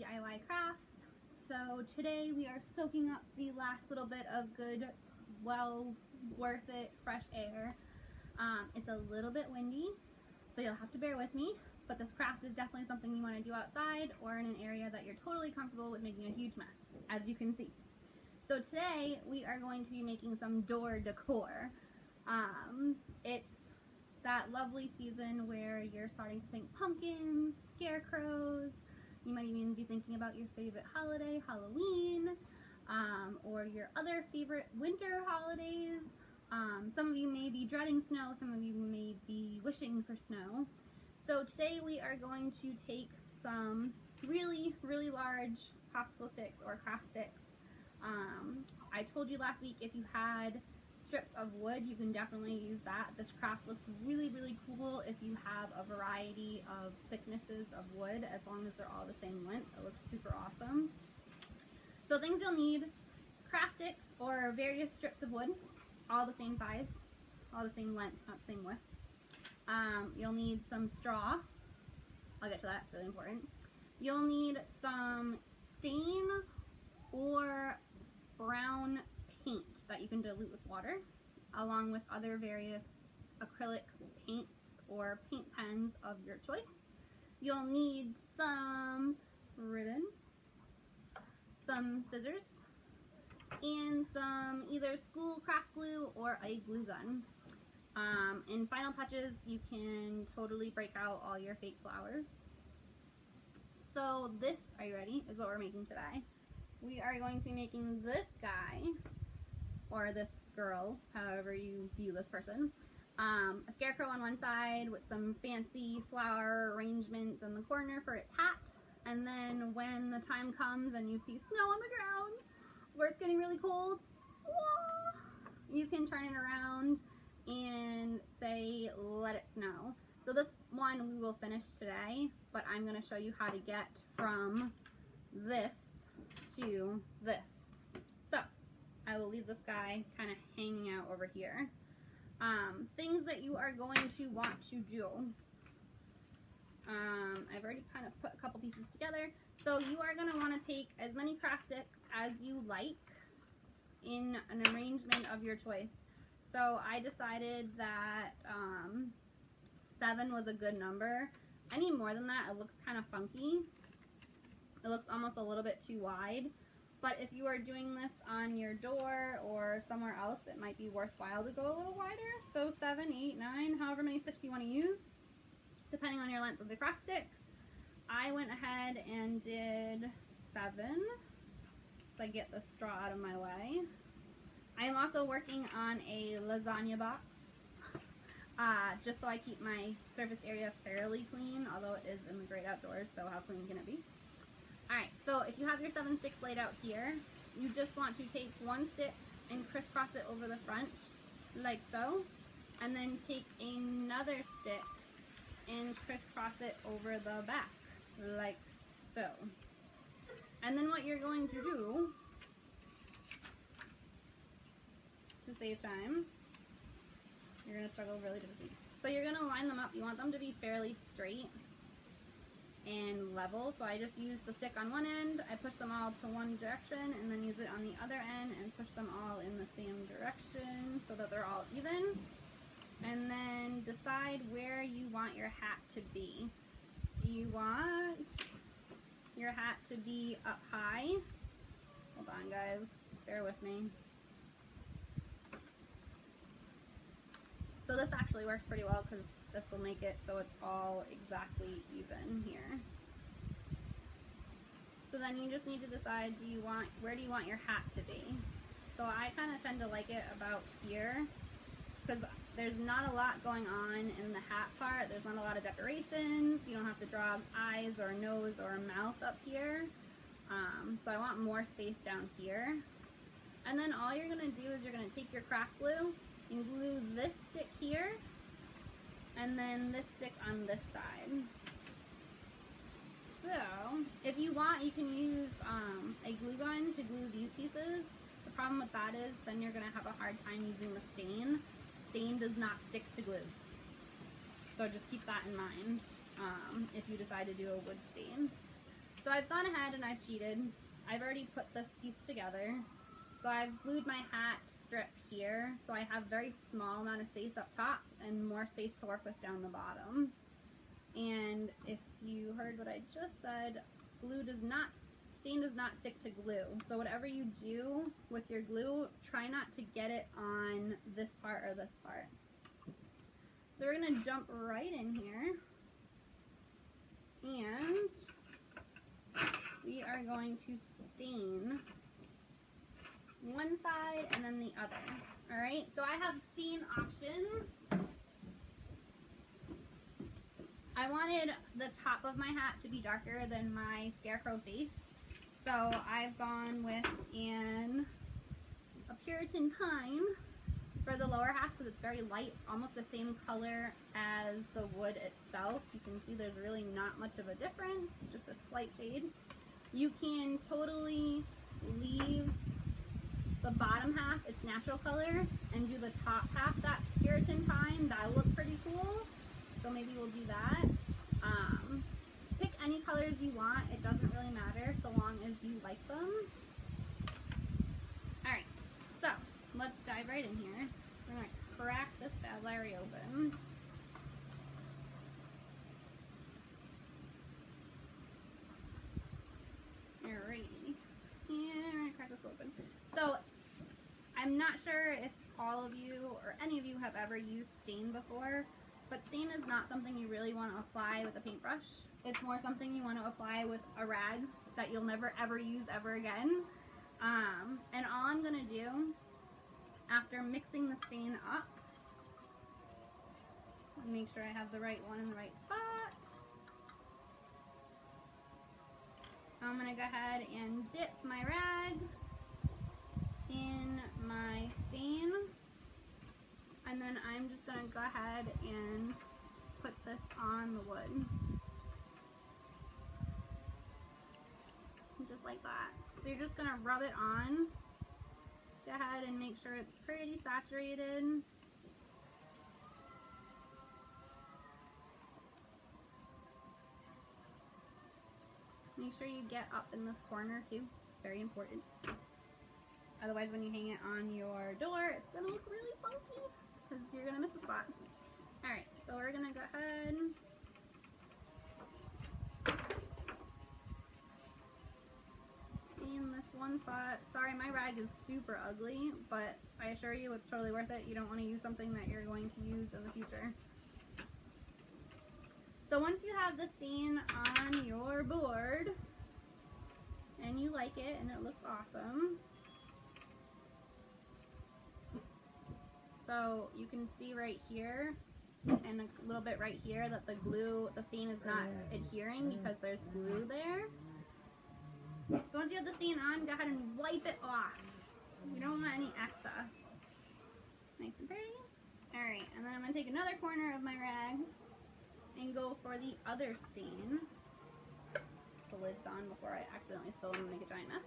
DIY crafts. So today we are soaking up the last little bit of good, well worth it fresh air. It's a little bit windy, so you'll have to bear with me, but this craft is definitely something you want to do outside or in an area that you're totally comfortable with making a huge mess, as you can see. So today we are going to be making some door decor. It's that lovely season where you're starting to think pumpkins, scarecrows. You might even be thinking about your favorite holiday, Halloween, or your other favorite winter holidays. Some of you may be dreading snow, some of you may be wishing for snow. So today we are going to take some really, really large popsicle sticks or craft sticks. I told you last week if you had strips of wood, you can definitely use that. This craft looks really, really cool if you have a variety of thicknesses of wood, as long as they're all the same length. It looks super awesome. So things you'll need: craft sticks or various strips of wood, all the same size, all the same length, not the same width. You'll need some straw. I'll get to that, it's really important. You'll need some stain or brown paint that you can dilute with water, along with other various acrylic paints or paint pens of your choice. You'll need some ribbon, some scissors, and some either school craft glue or a glue gun. In final touches, you can totally break out all your fake flowers. So this, are you ready, is what we're making today. We are going to be making this guy, or this girl, however you view this person. A scarecrow on one side with some fancy flower arrangements in the corner for its hat. And then when the time comes and you see snow on the ground, where it's getting really cold, you can turn it around and say, "Let it snow." So this one we will finish today, but I'm going to show you how to get from this to this. So I will leave this guy kind of hanging out over here. Things that you are going to want to do. I've already kind of put a couple pieces together. So you are going to want to take as many craft sticks as you like in an arrangement of your choice. So I decided that 7 was a good number. Any more than that, it looks kind of funky. It looks almost a little bit too wide. But if you are doing this on your door or somewhere else, it might be worthwhile to go a little wider. So 7, 8, 9, however many sticks you want to use, depending on your length of the craft stick. I went ahead and did 7, so I get the straw out of my way. I am also working on a lasagna box, just so I keep my surface area fairly clean, although it is in the great outdoors, so how clean can it be? Alright, so if you have your 7 sticks laid out here, you just want to take one stick and crisscross it over the front, like so, and then take another stick and crisscross it over the back, like so. And then what you're going to do, to save time, you're going to struggle really to see. So you're going to line them up. You want them to be fairly straight and level. So I just use the stick on one end, I push them all to one direction, and then use it on the other end and push them all in the same direction so that they're all even. And then decide where you want your hat to be. Do you want your hat to be up high? Hold on, guys, bear with me. So this actually works pretty well because this will make it so it's all exactly even here. So then you just need to decide, where do you want your hat to be? So I kind of tend to like it about here because there's not a lot going on in the hat part. There's not a lot of decorations. You don't have to draw eyes or a nose or a mouth up here. So I want more space down here. And then all you're going to do is you're going to take your craft glue and glue this stick here and then this stick on this side. So if you want, you can use a glue gun to glue these pieces. The problem with that is then you're going to have a hard time using the stain. Stain does not stick to glue. So just keep that in mind if you decide to do a wood stain. So I've gone ahead and I've cheated. I've already put this piece together. So I've glued my hat strip here, so I have very small amount of space up top and more space to work with down the bottom. And if you heard what I just said, stain does not stick to glue. So whatever you do with your glue, try not to get it on this part or this part. So we're gonna jump right in here, and we are going to stain one side and then the other. Alright, so I have stain options. I wanted the top of my hat to be darker than my Scarecrow face, so I've gone with a Puritan Pine for the lower half because it's very light, almost the same color as the wood itself. You can see there's really not much of a difference, just a slight shade. You can totally leave the bottom half its natural color and do the top half that Puritan Pine. That'll look pretty cool. So maybe we'll do that. Pick any colors you want. It doesn't really matter so long as you like them. Alright, so let's dive right in here. We're going to crack this bad Larry open. Alrighty. And we're going to crack this open. So I'm not sure if all of you or any of you have ever used stain before, but stain is not something you really want to apply with a paintbrush. It's more something you want to apply with a rag that you'll never ever use ever again. And all I'm going to do after mixing the stain up, make sure I have the right one in the right spot. I'm going to go ahead and dip my rag in my stain, and then I'm just going to go ahead and put this on the wood. Just like that. So you're just going to rub it on. Go ahead and make sure it's pretty saturated. Make sure you get up in this corner too. Very important. Otherwise, when you hang it on your door, it's going to look really funky because you're going to miss a spot. Alright, so we're going to go ahead in this one spot. Sorry, my rag is super ugly, but I assure you it's totally worth it. You don't want to use something that you're going to use in the future. So once you have the stain on your board and you like it and it looks awesome, so you can see right here and a little bit right here that the stain is not adhering because there's glue there. So once you have the stain on, go ahead and wipe it off. You don't want any excess. Nice and pretty. Alright, and then I'm going to take another corner of my rag and go for the other stain. The lid's on before I accidentally spill and make a giant mess.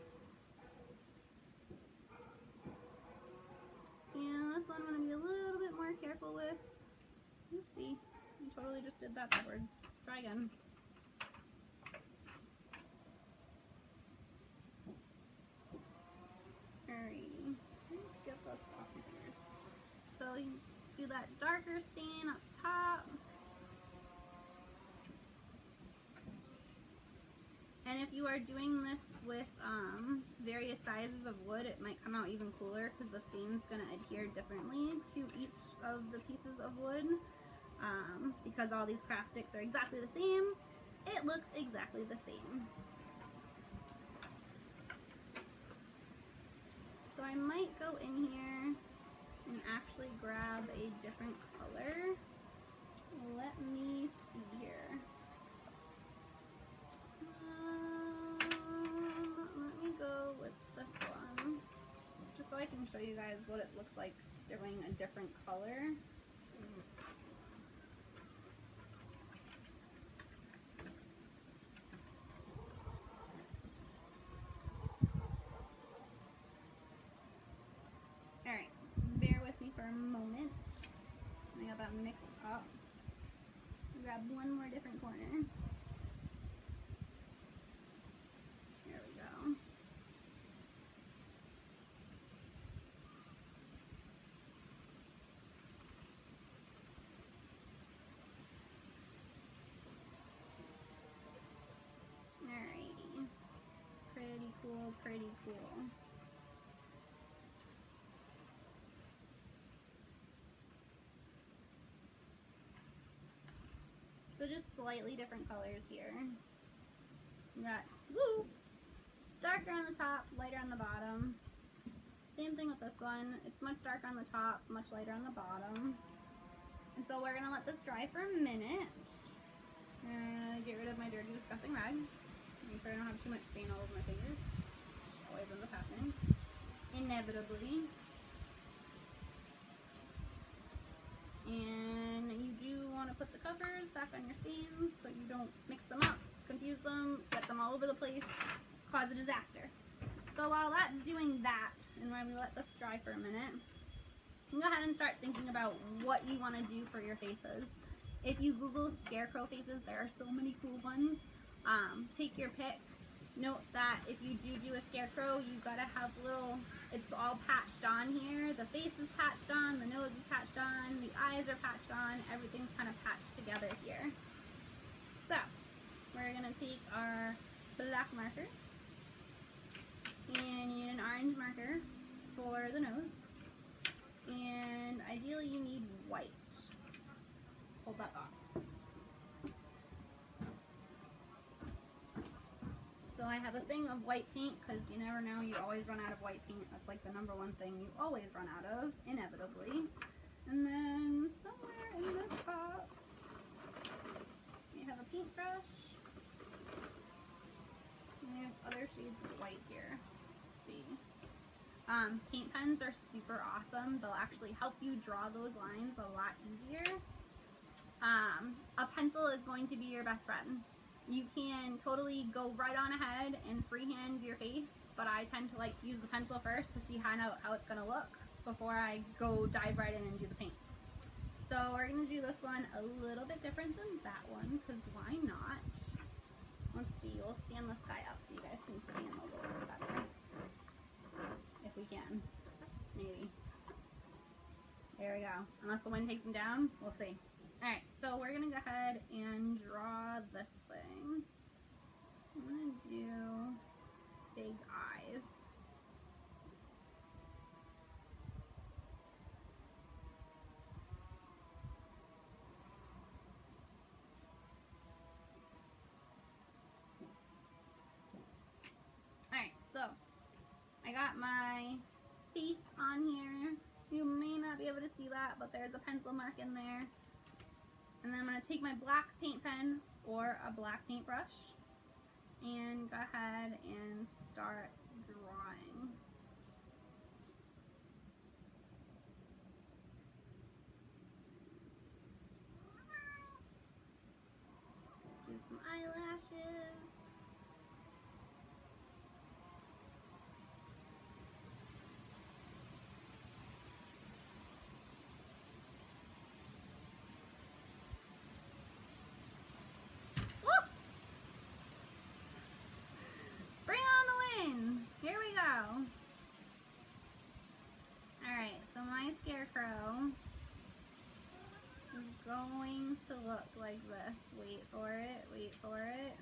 And this one I'm going to be a little bit more careful with. Let's see. I totally just did that backwards. Try again. Alrighty. Let's get this off here. So you do that darker stain up top. And if you are doing this with various sizes of wood, it might come out even cooler because the stain's going to adhere differently to each of the pieces of wood. Because all these craft sticks are exactly the same, it looks exactly the same. So I might go in here and actually grab a different color. Let me see here. Let me go with this one, just so I can show you guys what it looks like doing a different color. Alright, bear with me for a moment. I got that mixed up. Grab one more different corner. cool. So just slightly different colors here. We got darker on the top, lighter on the bottom. Same thing with this one. It's much darker on the top, much lighter on the bottom. And so we're gonna let this dry for a minute. I'm gonna get rid of my dirty, disgusting rag. Make sure I don't have too much stain all over my fingers. Always ends up happening. Inevitably. And you do want to put the covers back on your stains so you don't mix them up, confuse them, get them all over the place, cause a disaster. So while that's doing that, and while we let this dry for a minute, you can go ahead and start thinking about what you want to do for your faces. If you Google Scarecrow Faces, there are so many cool ones. Take your pick. Note that if you do a scarecrow, you gotta have little, it's all patched on here. The face is patched on, the nose is patched on, the eyes are patched on, everything's kind of patched together here. So, we're gonna take our black marker, and you need an orange marker for the nose, and ideally you need white. Hold that off. So I have a thing of white paint because you never know, you always run out of white paint. That's like the #1 thing you always run out of, inevitably. And then somewhere in this box, we have a paintbrush. And we have other shades of white here. Let's see. Paint pens are super awesome. They'll actually help you draw those lines a lot easier. A pencil is going to be your best friend. You can totally go right on ahead and freehand your face, but I tend to like to use the pencil first to see how it's going to look before I go dive right in and do the paint. So we're going to do this one a little bit different than that one, because why not? Let's see, we'll stand this guy up so you guys can see him a little bit better. If we can. Maybe. There we go. Unless the wind takes him down, we'll see. Alright, so we're going to go ahead and draw this thing. I'm going to do big eyes. Alright, so I got my face on here. You may not be able to see that, but there's a pencil mark in there. And then I'm going to take my black paint pen or a black paintbrush and go ahead and start drawing. Do some eyelashes. Here we go. Alright, so my scarecrow is going to look like this. Wait for it, wait for it.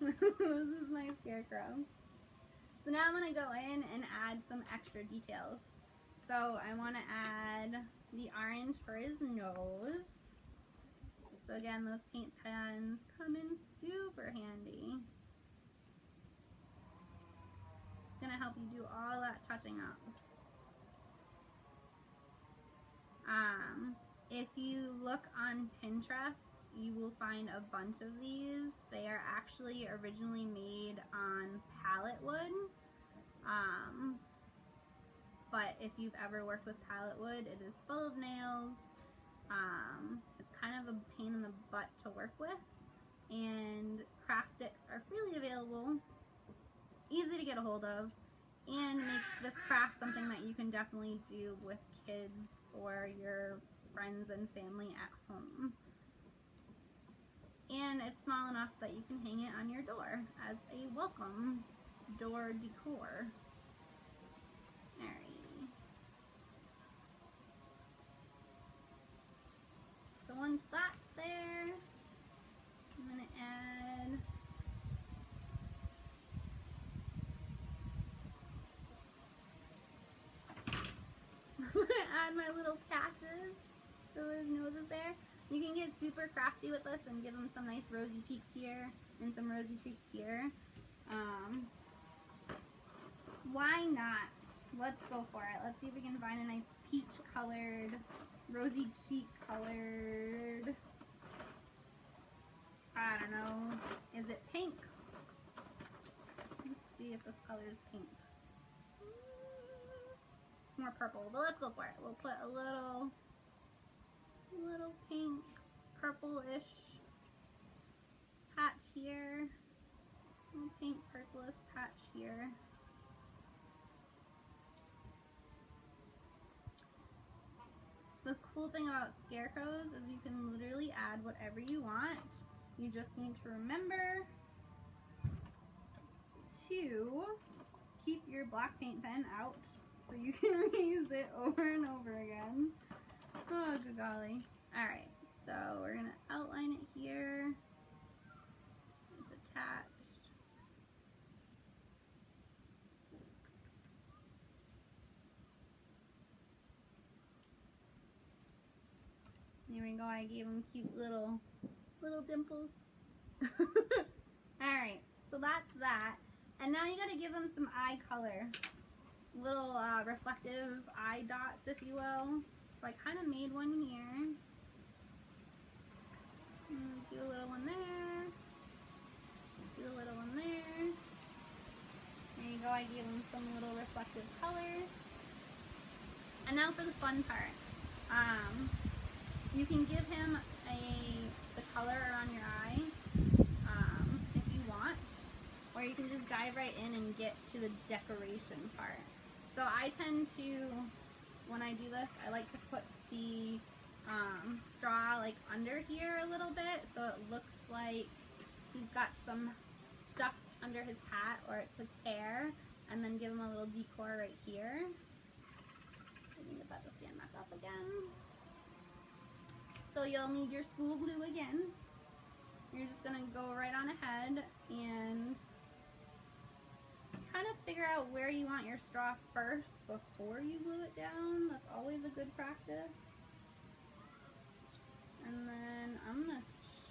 This is my scarecrow. So now I'm going to go in and add some extra details. So I want to add the orange for his nose. So again, those paint pens come in super handy. It's going to help you do all that touching up. If you look on Pinterest, you will find a bunch of these. They are actually originally made on palette wood. But if you've ever worked with palette wood, it is full of nails. It's kind of a pain in the butt to work with, and craft sticks are freely available, easy to get a hold of, and make this craft something that you can definitely do with kids or your friends and family at home. And it's small enough that you can hang it on your door as a welcome door decor. Alright. So once that's there, add my little patches so his nose is there. You can get super crafty with this and give him some nice rosy cheeks here and some rosy cheeks here. Why not? Let's go for it. Let's see if we can find a nice peach colored, rosy cheek colored, I don't know, is it pink? Let's see if this color is pink. It's more purple, but let's go for it. We'll put a little pink, purple-ish patch here. Little pink, purplish patch here. The cool thing about scarecrows is you can literally add whatever you want. You just need to remember to keep your black paint pen out so you can reuse it over and over again. Oh, good golly. Alright, so we're going to outline it here. It's attached. There we go, I gave him cute little dimples. Alright, so that's that. And now you gotta give him some eye color. Little reflective eye dots, if you will. So I kind of made one here. Do a little one there. Do a little one there. There you go, I gave him some little reflective color. And now for the fun part. You can give him the color around your eye if you want, or you can just dive right in and get to the decoration part. So I tend to, when I do this, I like to put the straw like under here a little bit, so it looks like he's got some stuff under his hat, or it's his hair, and then give him a little decor right here. I think about to stand back up again. So you'll need your school glue again. You're just going to go right on ahead and kind of figure out where you want your straw first before you glue it down. That's always a good practice. And then I'm going to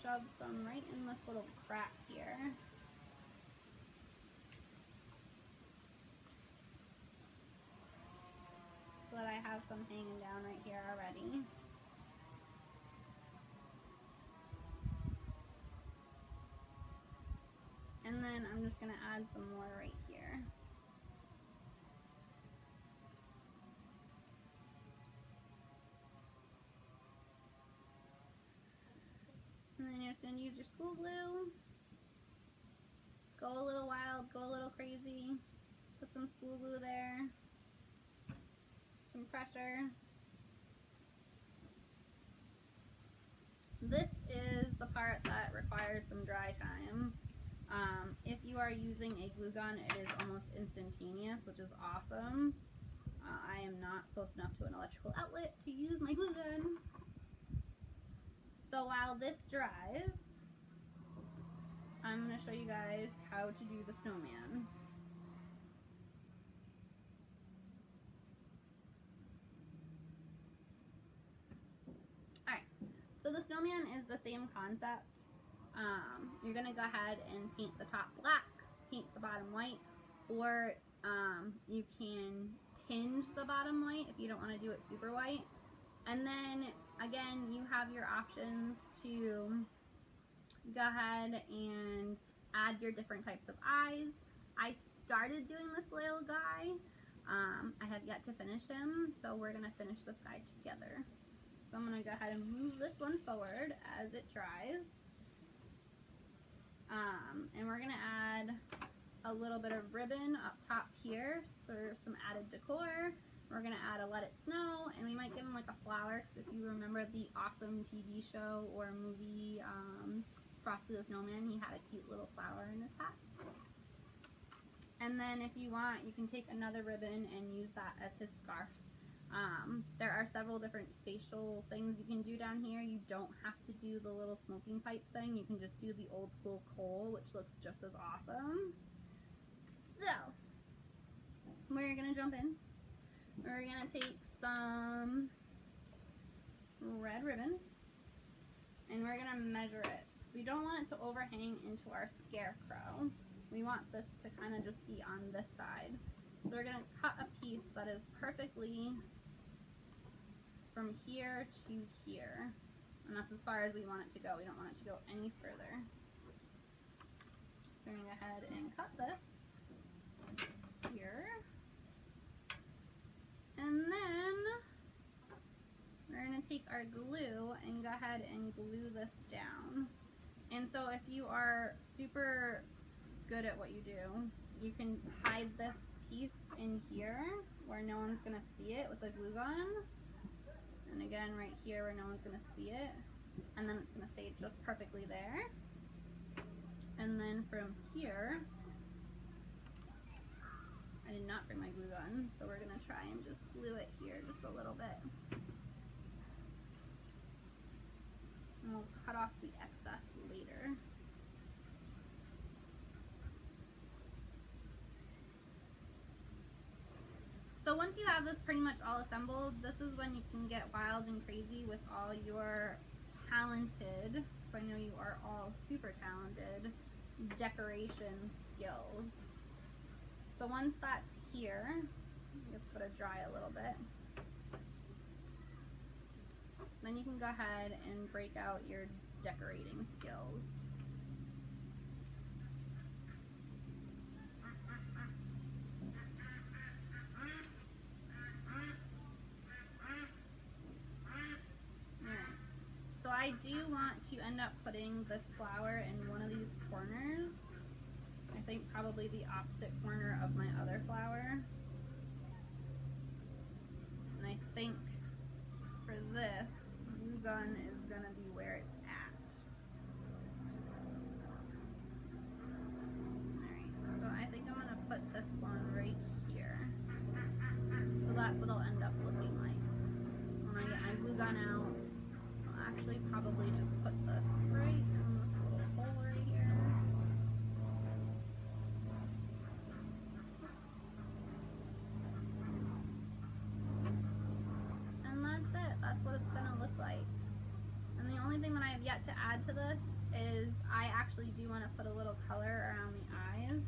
shove some right in this little crack here. So that I have some hanging down right here already. And then I'm just going to add some more right here. And then you're just going to use your school glue. Go a little wild, go a little crazy. Put some school glue there. Some pressure. This is the part that requires some dry time. If you are using a glue gun, it is almost instantaneous, which is awesome. I am not close enough to an electrical outlet to use my glue gun. So while this dries, I'm going to show you guys how to do the snowman. Alright, so the snowman is the same concept. You're going to go ahead and paint the top black, paint the bottom white, or you can tinge the bottom white if you don't want to do it super white. And then, again, you have your options to go ahead and add your different types of eyes. I started doing this little guy. I have yet to finish him, so we're going to finish this guy together. So I'm going to go ahead and move this one forward as it dries. And we're going to add a little bit of ribbon up top here for some added decor. We're going to add a Let It Snow, and we might give him like a flower, because if you remember the awesome TV show or movie Frosty the Snowman, he had a cute little flower in his hat. And then if you want, you can take another ribbon and use that as his scarf. There are several different facial things you can do down here. You don't have to do the little smoking pipe thing. You can just do the old school coal, which looks just as awesome. So, we're going to jump in. We're gonna take some red ribbon and we're gonna measure it. We don't want it to overhang into our scarecrow. We want this to kind of just be on this side. So we're gonna cut a piece that is perfectly from here to here. And that's as far as we want it to go. We don't want it to go any further. So we're gonna go ahead and cut this here. And then we're going to take our glue and go ahead and glue this down. And so if you are super good at what you do, you can hide this piece in here where no one's going to see it with a glue gun. And again, right here where no one's going to see it. And then it's going to stay just perfectly there. And then from here, I did not bring my glue gun, so we're going to try and just glue it here just a little bit. And we'll cut off the excess later. So once you have this pretty much all assembled, this is when you can get wild and crazy with all your talented, so I know you are all super talented, decoration skills. So once that's here, just let it dry a little bit. Then you can go ahead and break out your decorating skills. So I do want to end up putting this flower in one of these corners. I think probably the opposite corner of my other flower. And I think for this, glue gun is going to be where it's at. Alright, so I think I'm going to put this one right here. So that's what it'll end up looking like. When I get my glue gun out, I'll actually probably just put this right in this little hole right here. And that's it. That's what it's going to look like. And the only thing that I have yet to add to this is I actually do want to put a little color around the eyes.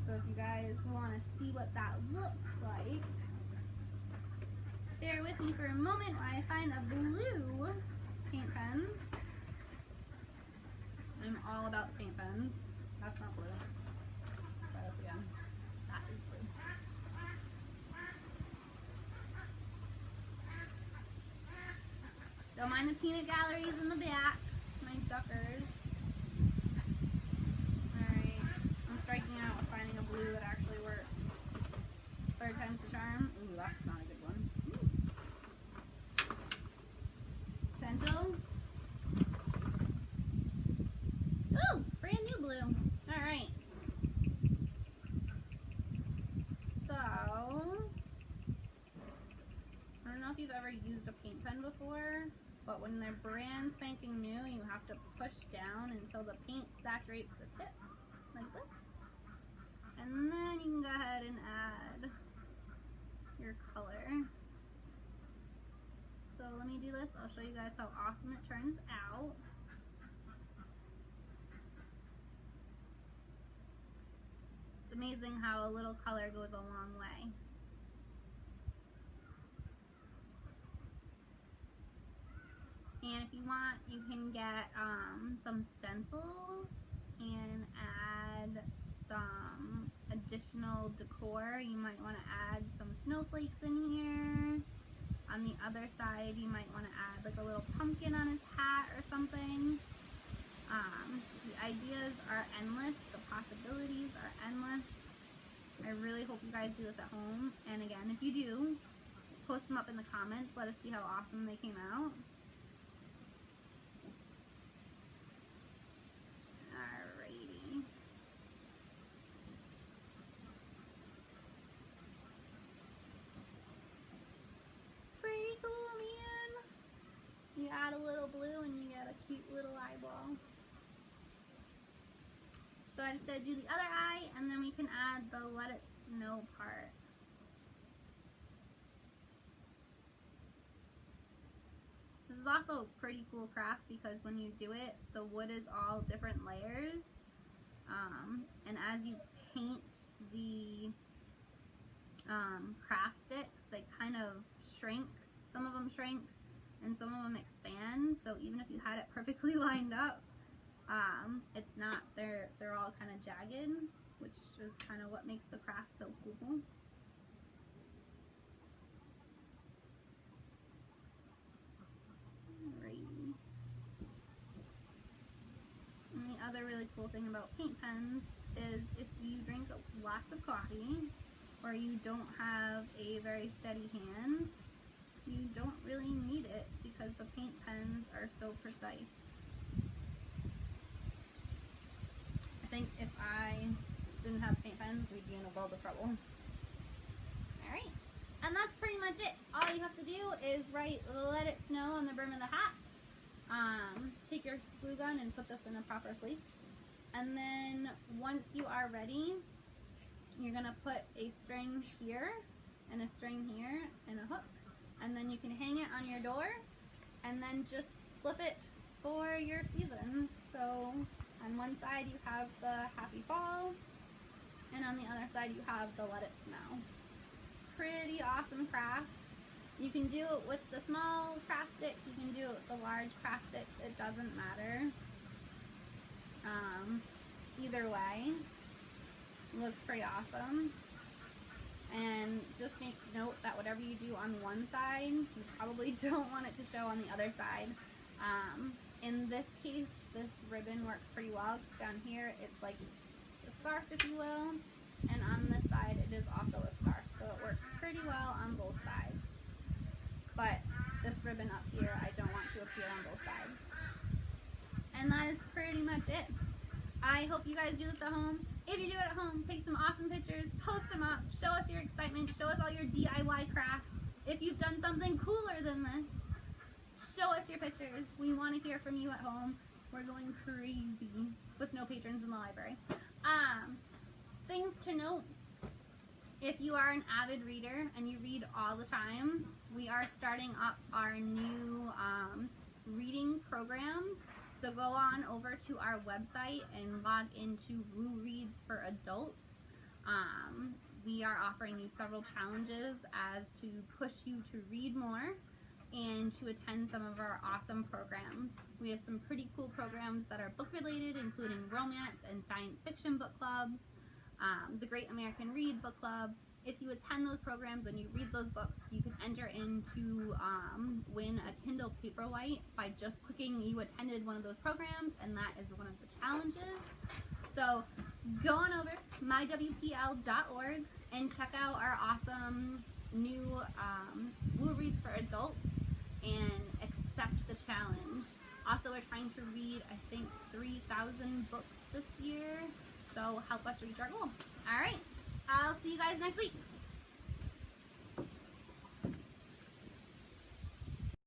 So if you guys want to see what that looks like, bear with me for a moment while I find a blue paint pen. I'm all about paint pens. That's not blue. Try this again. That is blue. Don't mind the peanut galleries in the back. My duckers. Alright. I'm striking out with finding a blue that actually works. Third time's the charm. Ooh, that's not a good one. Potential. Ooh, brand new blue. Alright. So, I don't know if you've ever used a paint pen before, but when they're brand spanking new, you have to push down until the paint saturates the tip, like this. And then you can go ahead and add your color. So let me do this. I'll show you guys how awesome it turns out. It's amazing how a little color goes a long way. And if you want, you can get some stencils and add some additional decor. You might want to add some snowflakes in here. On the other side, you might want to add like a little pumpkin on his hat or something. The ideas are endless. The possibilities are endless. I really hope you guys do this at home. And again, if you do, post them up in the comments. Let us see how awesome they came out. Alrighty. Pretty cool, man. You add a little blue and you get a cute little eyeball. So I just gotta do the other eye and then we can add the let it snow part. also a pretty cool craft because when you do it, the wood is all different layers. And as you paint the craft sticks, they kind of shrink. Some of them shrink and some of them expand. So even if you had it perfectly lined up, it's not, they're all kind of jagged, which is kind of what makes the craft so cool. Alrighty. And the other really cool thing about paint pens is if you drink lots of coffee or you don't have a very steady hand, you don't really need it because the paint pens are so precise. I think if I didn't have paint pens, we'd be in a world of trouble. Alright, and that's pretty much it. All you have to do is write "Let It Snow" on the brim of the hat. Take your glue gun and put this in a proper place. And then once you are ready, you're going to put a string here and a string here and a hook. And then you can hang it on your door and then just flip it for your season. So on one side you have the Happy Fall, and on the other side you have the Let It Snow. Pretty awesome craft. You can do it with the small craft sticks, you can do it with the large craft sticks, it doesn't matter. Either way, looks pretty awesome. And just make note that whatever you do on one side, you probably don't want it to show on the other side. In this case, this ribbon works pretty well. Down here, it's like a scarf, if you will, and on this side, it is also a scarf, so it works pretty well on both sides. But this ribbon up here, I don't want to appear on both sides. And that is pretty much it. I hope you guys do this at home. If you do it at home, take some awesome pictures, post them up, show us your excitement, show us all your DIY crafts. If you've done something cooler than this, show us your pictures. We want to hear from you at home. We're going crazy with no patrons in the library. Things to note, if you are an avid reader and you read all the time, we are starting up our new reading program. So go on over to our website and log into Woo Reads for Adults. We are offering you several challenges as to push you to read more and to attend some of our awesome programs. We have some pretty cool programs that are book related, including romance and science fiction book clubs, the Great American Read Book Club. If you attend those programs and you read those books, you can enter into win a Kindle Paperwhite by just clicking you attended one of those programs, and that is one of the challenges. So go on over mywpl.org and check out our awesome new Woo Reads for Adults and accept the challenge. Also, we're trying to read, I think, 3,000 books this year, so help us reach our goal. All right. I'll see you guys next week.